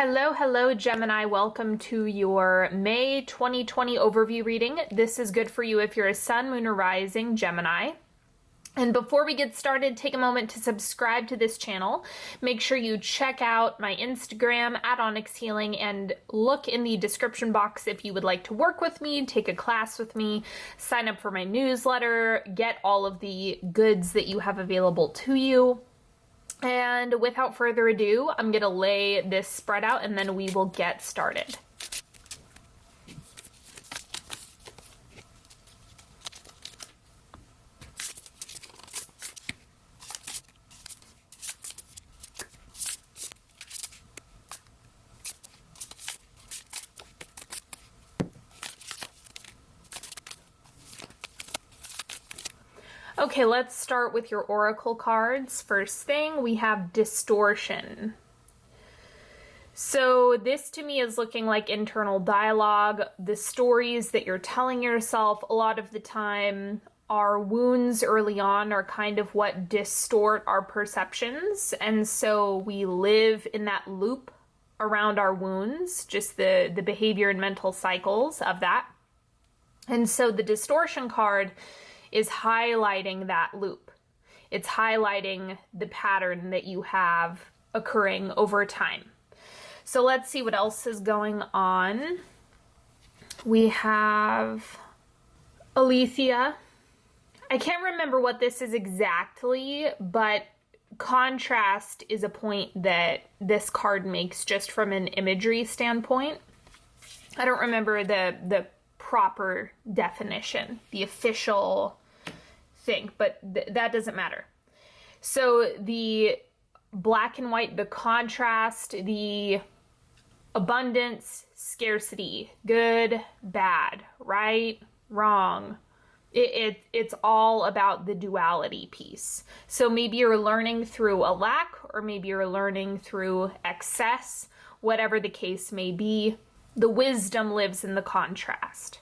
Hello, Gemini. Welcome to your May 2020 overview reading. This is good for you if you're a sun, moon, or rising Gemini. And before we get started, take a moment to subscribe to this channel. Make sure you check out my Instagram at Onyx Healing and look in the description box if you would like to work with me, take a class with me, sign up for my newsletter, get all of the goods that you have available to you. And without further ado, I'm going to lay this spread out and then we will get started. Okay, let's start with your oracle cards. First thing, we have distortion. So this to me is looking like internal dialogue. The stories that you're telling yourself a lot of the time, our wounds early on are kind of what distort our perceptions. And so we live in that loop around our wounds, just the behavior and mental cycles of that. And so the distortion card is highlighting that loop. It's highlighting the pattern that you have occurring over time. So let's see what else is going on. We have Alethea. I can't remember what this is exactly, but contrast is a point that this card makes just from an imagery standpoint. I don't remember the proper definition, the official thing, but that doesn't matter. So the black and white, the contrast, the abundance, scarcity, good, bad, right, wrong. It's all about the duality piece. So maybe you're learning through a lack, or maybe you're learning through excess, whatever the case may be. The wisdom lives in the contrast.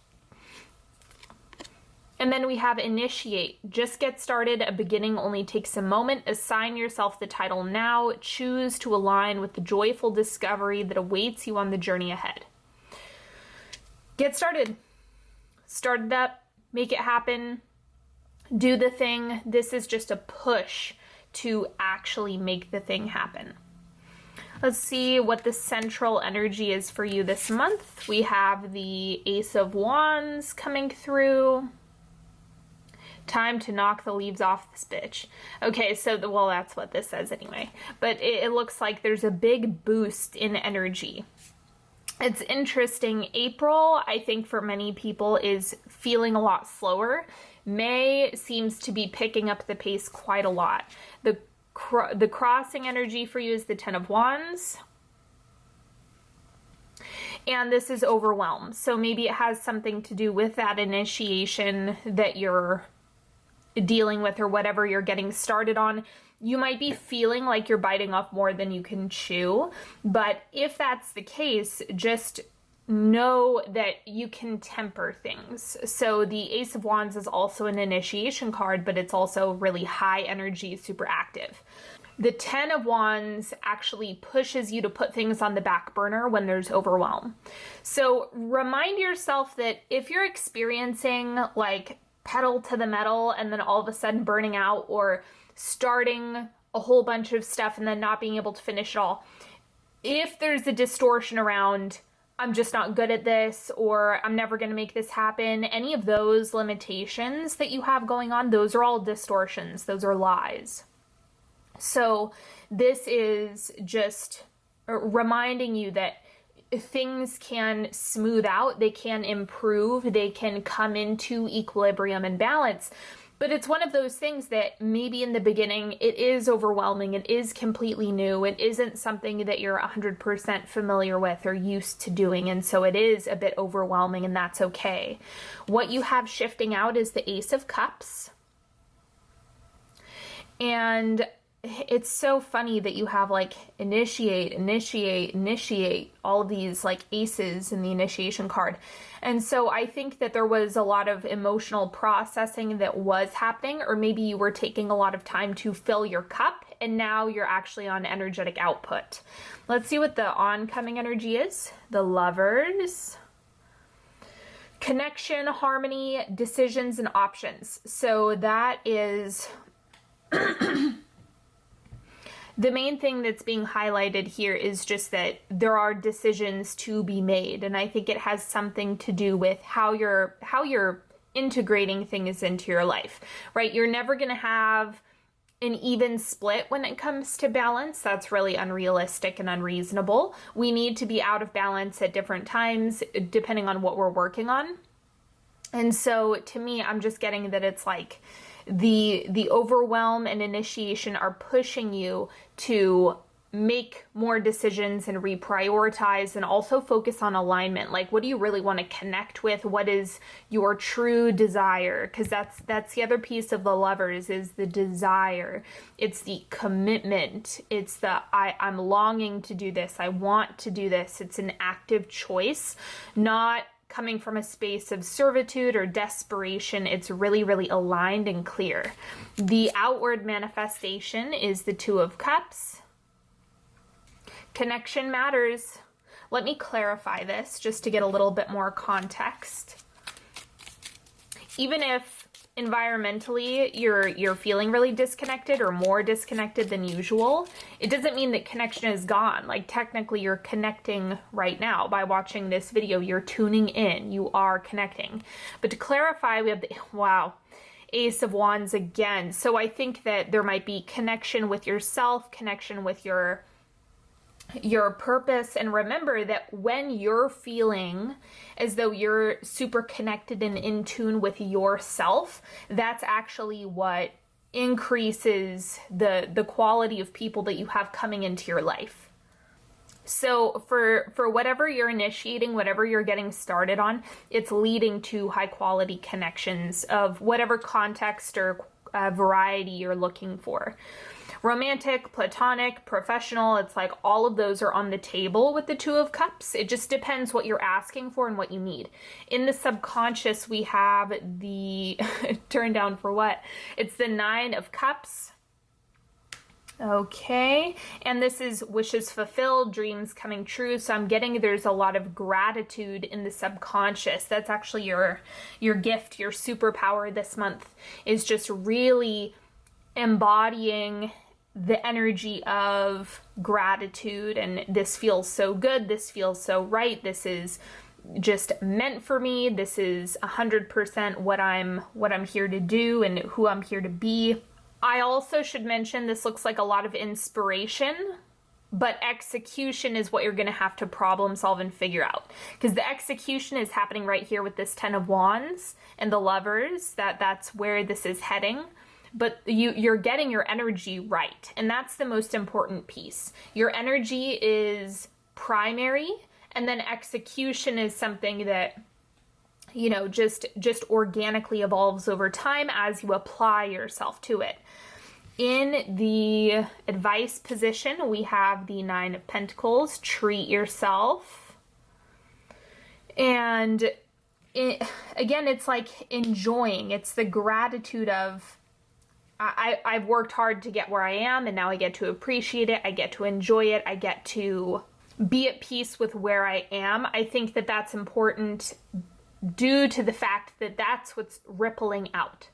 And then we have initiate. Just get started. A beginning only takes a moment. Assign yourself the title now. Choose to align with the joyful discovery that awaits you on the journey ahead. Get started. Start it up. Make it happen. Do the thing. This is just a push to actually make the thing happen. Let's see what the central energy is for you this month. We have the Ace of Wands coming through. Time to knock the leaves off this bitch. Okay, so, well, that's what this says anyway. But it looks like there's a big boost in energy. It's interesting. April, I think for many people, is feeling a lot slower. May seems to be picking up the pace quite a lot. The crossing energy for you is the Ten of Wands. And this is overwhelmed. So maybe it has something to do with that initiation that you're dealing with or whatever you're getting started on. You might be feeling like you're biting off more than you can chew. But if that's the case, just know that you can temper things. So the Ace of Wands is also an initiation card, but it's also really high energy, super active. The Ten of Wands actually pushes you to put things on the back burner when there's overwhelm. So remind yourself that if you're experiencing like pedal to the metal and then all of a sudden burning out, or starting a whole bunch of stuff and then not being able to finish it all, if there's a distortion around I'm just not good at this, or I'm never going to make this happen, any of those limitations that you have going on, those are all distortions. Those are lies. So this is just reminding you that things can smooth out, they can improve, they can come into equilibrium and balance. But it's one of those things that maybe in the beginning it is overwhelming, it is completely new, it isn't something that you're 100% familiar with or used to doing, and so it is a bit overwhelming, and that's okay. What you have shifting out is the Ace of Cups. And it's so funny that you have like initiate, all of these like aces in the initiation card. And so I think that there was a lot of emotional processing that was happening, or maybe you were taking a lot of time to fill your cup and now you're actually on energetic output. Let's see what the oncoming energy is. The Lovers. Connection, harmony, decisions, and options. So that is the main thing that's being highlighted here is just that there are decisions to be made. And I think it has something to do with how you're integrating things into your life, right? You're never going to have an even split when it comes to balance. That's really unrealistic and unreasonable. We need to be out of balance at different times, depending on what we're working on. And so to me, I'm just getting that it's like the overwhelm and initiation are pushing you to make more decisions and reprioritize, and also focus on alignment. Like, what do you really want to connect with? What is your true desire? Because that's the other piece of the Lovers, is the desire. It's the commitment. It's the I'm longing to do this. I want to do this. It's an active choice, not coming from a space of servitude or desperation. It's really, really aligned and clear. The outward manifestation is the Two of Cups. Connection matters. Let me clarify this just to get a little bit more context. Even if environmentally you're feeling really disconnected or more disconnected than usual, it doesn't mean that connection is gone. Like, technically you're connecting right now by watching this video. You're tuning in. You are connecting. But to clarify, we have the Ace of Wands again. So I think that there might be connection with yourself, connection with your purpose. And remember that when you're feeling as though you're super connected and in tune with yourself, that's actually what increases the quality of people that you have coming into your life. So for whatever you're initiating, whatever you're getting started on, it's leading to high quality connections of whatever context or variety you're looking for. Romantic, platonic, professional, it's like all of those are on the table with the Two of Cups. It just depends what you're asking for and what you need. In the subconscious, we have the, turn down for what? It's the Nine of Cups. Okay, and this is wishes fulfilled, dreams coming true. So I'm getting there's a lot of gratitude in the subconscious. That's actually your gift, your superpower this month, is just really embodying the energy of gratitude. And this feels so good. This feels so right. This is just meant for me. This is 100% what I'm here to do and who I'm here to be. I also should mention this looks like a lot of inspiration, but execution is what you're going to have to problem solve and figure out, because the execution is happening right here with this Ten of Wands and the Lovers. That's where this is heading. But you're getting your energy right, and that's the most important piece. Your energy is primary, and then execution is something that, you know, just organically evolves over time as you apply yourself to it. In the advice position, we have the Nine of Pentacles, treat yourself. And again, it's like enjoying. It's the gratitude of, I've worked hard to get where I am, and now I get to appreciate it. I get to enjoy it. I get to be at peace with where I am. I think that that's important due to the fact that that's what's rippling out.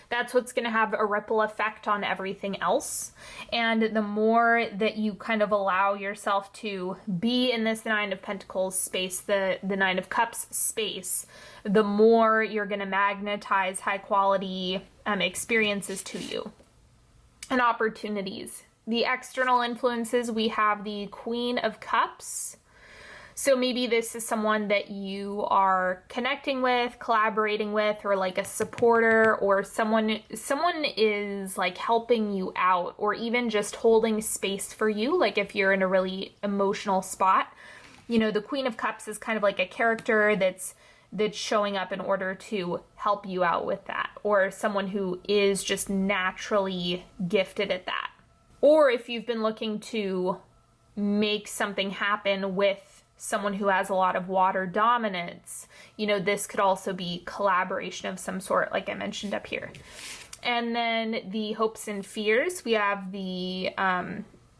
That's what's going to have a ripple effect on everything else. And the more that you kind of allow yourself to be in this Nine of Pentacles space, the Nine of Cups space, the more you're going to magnetize high quality experiences to you and opportunities. The external influences, we have the Queen of Cups. So maybe this is someone that you are connecting with, collaborating with, or like a supporter, or someone is like helping you out, or even just holding space for you. Like if you're in a really emotional spot, you know, the Queen of Cups is kind of like a character that's showing up in order to help you out with that, or someone who is just naturally gifted at that. Or if you've been looking to make something happen with someone who has a lot of water dominance, you know, this could also be collaboration of some sort, like I mentioned up here. And then the hopes and fears, we have the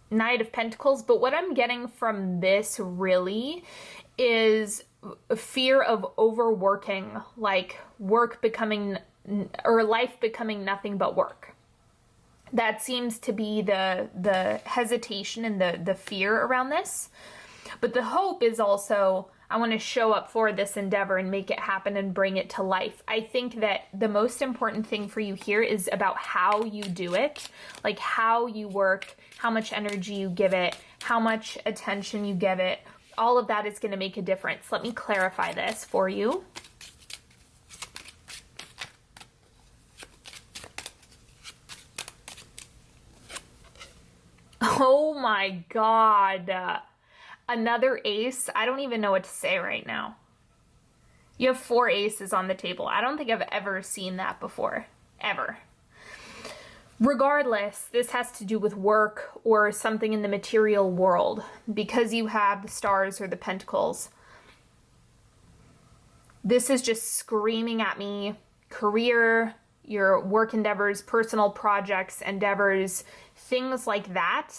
Knight of Pentacles. But what I'm getting from this really is a fear of overworking, like work becoming, or life becoming nothing but work. That seems to be the hesitation and the fear around this. But the hope is also, I want to show up for this endeavor and make it happen and bring it to life. I think that the most important thing for you here is about how you do it, like how you work, how much energy you give it, how much attention you give it. All of that is going to make a difference. Let me clarify this for you. Oh my God. Another ace. I don't even know what to say right now. You have 4 aces on the table. I don't think I've ever seen that before. Ever. Regardless, this has to do with work or something in the material world. Because you have the stars or the pentacles, this is just screaming at me. Career, your work endeavors, personal projects, endeavors, things like that.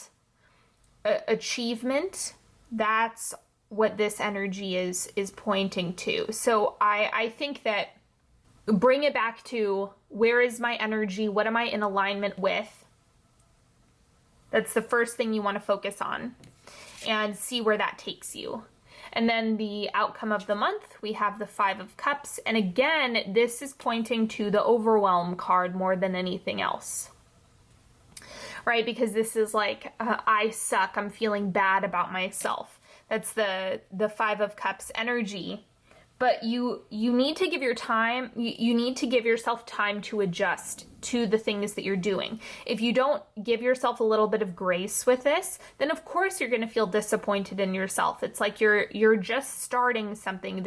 Achievement, that's what this energy is pointing to. So I think that bring it back to, where is my energy? What am I in alignment with? That's the first thing you want to focus on and see where that takes you. And then the outcome of the month, we have the 5 of Cups. And again, this is pointing to the overwhelm card more than anything else. Right? Because this is like, I suck. I'm feeling bad about myself. That's the 5 of Cups energy. But you need to give you need to give yourself time to adjust to the things that you're doing. If you don't give yourself a little bit of grace with this, then of course you're going to feel disappointed in yourself. It's like you're just starting something.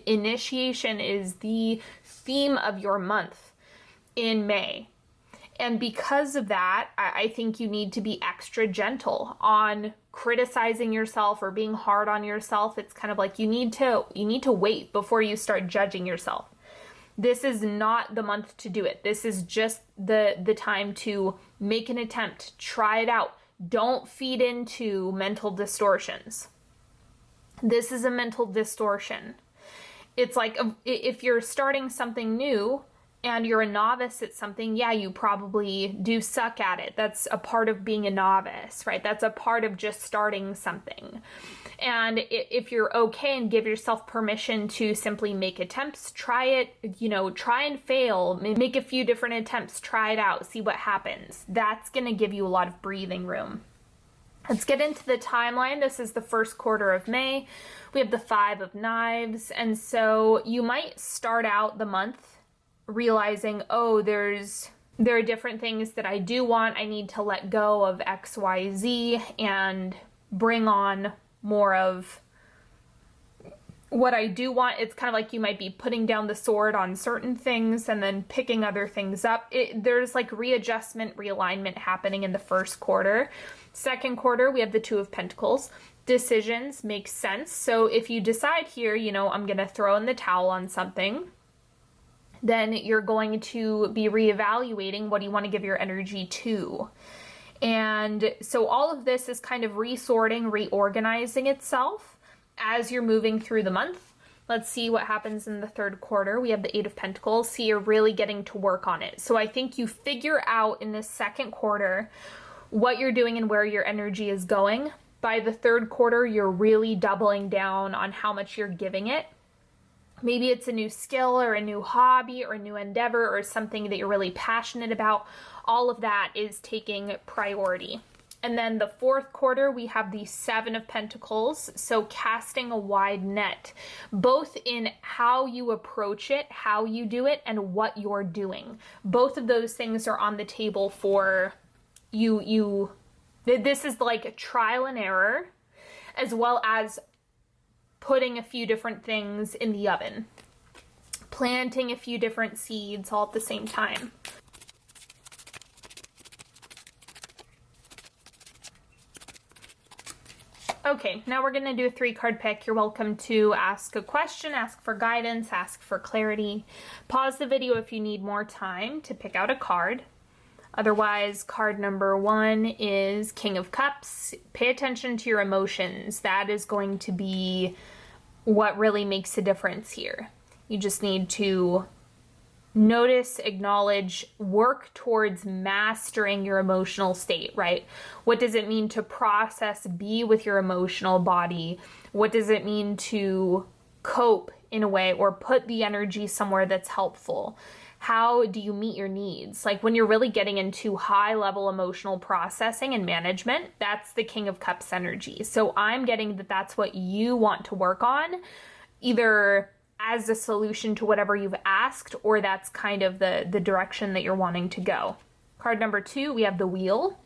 Initiation is the theme of your month in May. And because of that, I think you need to be extra gentle on criticizing yourself or being hard on yourself. It's kind of like you need to wait before you start judging yourself. This is not the month to do it. This is just the time to make an attempt, try it out. Don't feed into mental distortions. This is a mental distortion. It's like if you're starting something new, and you're a novice at something, yeah, you probably do suck at it. That's a part of being a novice, right? That's a part of just starting something. And if you're okay and give yourself permission to simply make attempts, try it, try and fail, make a few different attempts, try it out, see what happens. That's going to give you a lot of breathing room. Let's get into the timeline. This is the first quarter of May. We have the 5 of Knives. And so you might start out the month realizing, there are different things that I do want. I need to let go of X, Y, Z and bring on more of what I do want. It's kind of like you might be putting down the sword on certain things and then picking other things up. There's like readjustment, realignment happening in the first quarter. Second quarter, we have the 2 of Pentacles. Decisions make sense. So if you decide here, I'm going to throw in the towel on something, then you're going to be reevaluating what you want to give your energy to. And so all of this is kind of resorting, reorganizing itself as you're moving through the month. Let's see what happens in the third quarter. We have the 8 of Pentacles. So you're really getting to work on it. So I think you figure out in this second quarter what you're doing and where your energy is going. By the third quarter, you're really doubling down on how much you're giving it. Maybe it's a new skill or a new hobby or a new endeavor or something that you're really passionate about. All of that is taking priority. And then the fourth quarter, we have the 7 of Pentacles. So casting a wide net, both in how you approach it, how you do it, and what you're doing. Both of those things are on the table for you. This is like a trial and error, as well as putting a few different things in the oven, planting a few different seeds all at the same time. Okay, now we're going to do a 3-card pick. You're welcome to ask a question, ask for guidance, ask for clarity. Pause the video if you need more time to pick out a card. Otherwise, card number 1 is King of Cups. Pay attention to your emotions. That is going to be what really makes a difference here. You just need to notice, acknowledge, work towards mastering your emotional state, right? What does it mean to process, be with your emotional body? What does it mean to cope in a way or put the energy somewhere that's helpful? How do you meet your needs? Like when you're really getting into high level emotional processing and management, that's the King of Cups energy. So I'm getting that that's what you want to work on, either as a solution to whatever you've asked, or that's kind of the direction that you're wanting to go. Card number 2, we have the Wheel.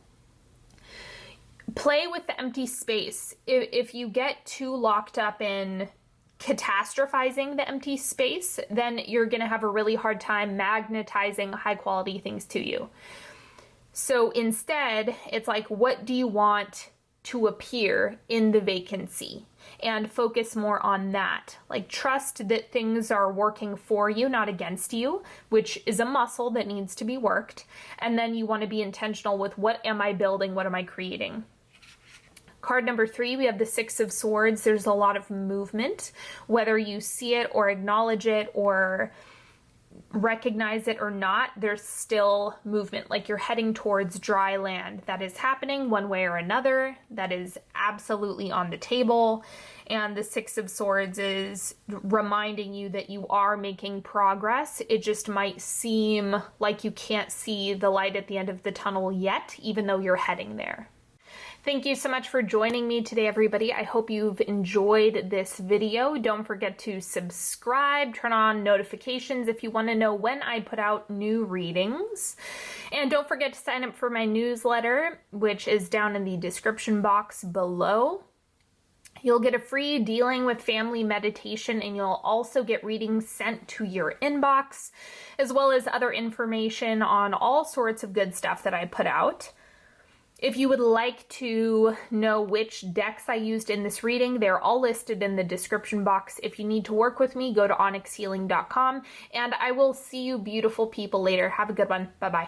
Play with the empty space. If you get too locked up in catastrophizing the empty space, then you're going to have a really hard time magnetizing high quality things to you. So instead, it's like, what do you want to appear in the vacancy? And focus more on that. Like, trust that things are working for you, not against you, which is a muscle that needs to be worked. And then you want to be intentional with, what am I building? What am I creating? Card number 3, we have the 6 of Swords. There's a lot of movement, whether you see it or acknowledge it or recognize it or not, there's still movement. Like you're heading towards dry land. That is happening one way or another. That is absolutely on the table. And the 6 of Swords is reminding you that you are making progress. It just might seem like you can't see the light at the end of the tunnel yet, even though you're heading there. Thank you so much for joining me today, everybody. I hope you've enjoyed this video. Don't forget to subscribe, turn on notifications if you want to know when I put out new readings. And don't forget to sign up for my newsletter, which is down in the description box below. You'll get a free dealing with family meditation, and you'll also get readings sent to your inbox, as well as other information on all sorts of good stuff that I put out. If you would like to know which decks I used in this reading, they're all listed in the description box. If you need to work with me, go to onyxhealing.com, and I will see you beautiful people later. Have a good one. Bye-bye.